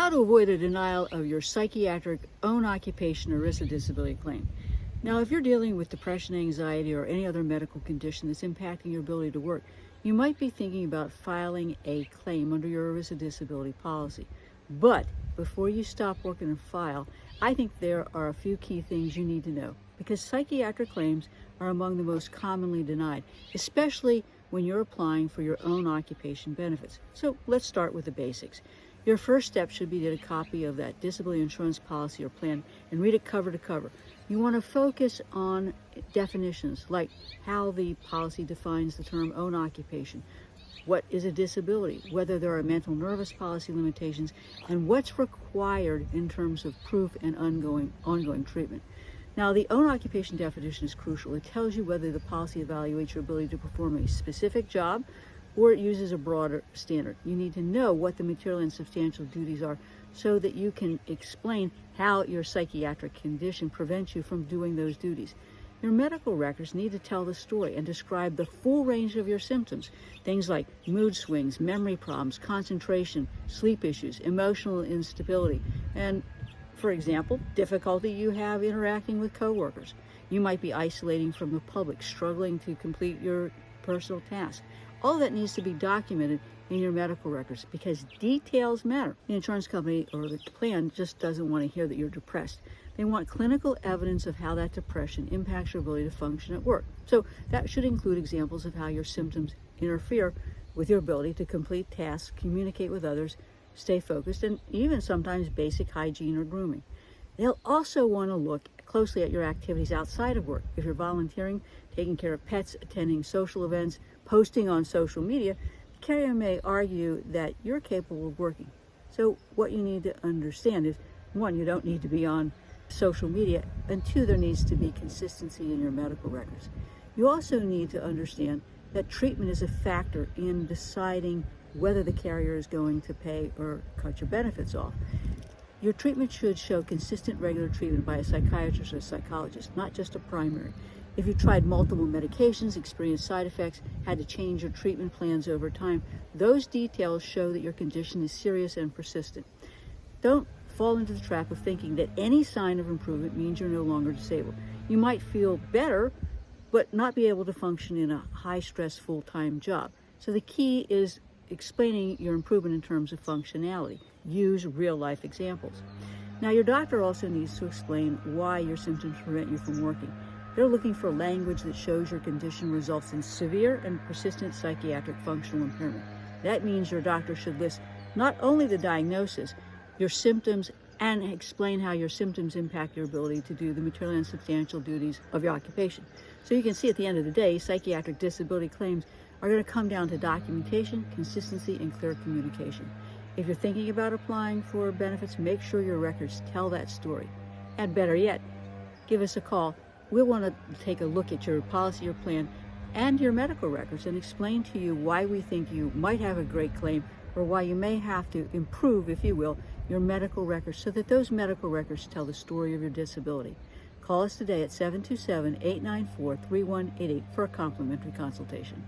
How to avoid a denial of your psychiatric own occupation ERISA disability claim. Now, if you're dealing with depression, anxiety, or any other medical condition that's impacting your ability to work, you might be thinking about filing a claim under your ERISA disability policy. But before you stop working and file, I think there are a few key things you need to know, because psychiatric claims are among the most commonly denied, especially when you're applying for your own occupation benefits. So let's start with the basics. Your first step should be to get a copy of that disability insurance policy or plan and read it cover to cover. You want to focus on definitions like how the policy defines the term own occupation, what is a disability, whether there are mental nervous policy limitations, and what's required in terms of proof and ongoing treatment. Now, the own occupation definition is crucial. It tells you whether the policy evaluates your ability to perform a specific job or it uses a broader standard. You need to know what the material and substantial duties are so that you can explain how your psychiatric condition prevents you from doing those duties. Your medical records need to tell the story and describe the full range of your symptoms, things like mood swings, memory problems, concentration, sleep issues, emotional instability, and, for example, difficulty you have interacting with coworkers. You might be isolating from the public, struggling to complete your personal tasks. All that needs to be documented in your medical records because details matter. The insurance company or the plan just doesn't want to hear that you're depressed. They want clinical evidence of how that depression impacts your ability to function at work. So that should include examples of how your symptoms interfere with your ability to complete tasks, communicate with others, stay focused, and even sometimes basic hygiene or grooming. They'll also want to look closely at your activities outside of work. If you're volunteering, taking care of pets, attending social events, posting on social media, the carrier may argue that you're capable of working. So what you need to understand is, one, you don't need to be on social media, and two, there needs to be consistency in your medical records. You also need to understand that treatment is a factor in deciding whether the carrier is going to pay or cut your benefits off. Your treatment should show consistent regular treatment by a psychiatrist or a psychologist, not just a primary. If you tried multiple medications, experienced side effects, had to change your treatment plans over time, those details show that your condition is serious and persistent. Don't fall into the trap of thinking that any sign of improvement means you're no longer disabled. You might feel better, but not be able to function in a high-stress full-time job. So the key is explaining your improvement in terms of functionality. Use real-life examples. Now, your doctor also needs to explain why your symptoms prevent you from working. They're looking for language that shows your condition results in severe and persistent psychiatric functional impairment. That means your doctor should list not only the diagnosis, your symptoms, and explain how your symptoms impact your ability to do the material and substantial duties of your occupation. So you can see at the end of the day, psychiatric disability claims are going to come down to documentation, consistency, and clear communication. If you're thinking about applying for benefits, make sure your records tell that story. And better yet, give us a call. We'll want to take a look at your policy, your plan, and your medical records and explain to you why we think you might have a great claim or why you may have to improve, if you will, your medical records so that those medical records tell the story of your disability. Call us today at 727-894-3188 for a complimentary consultation.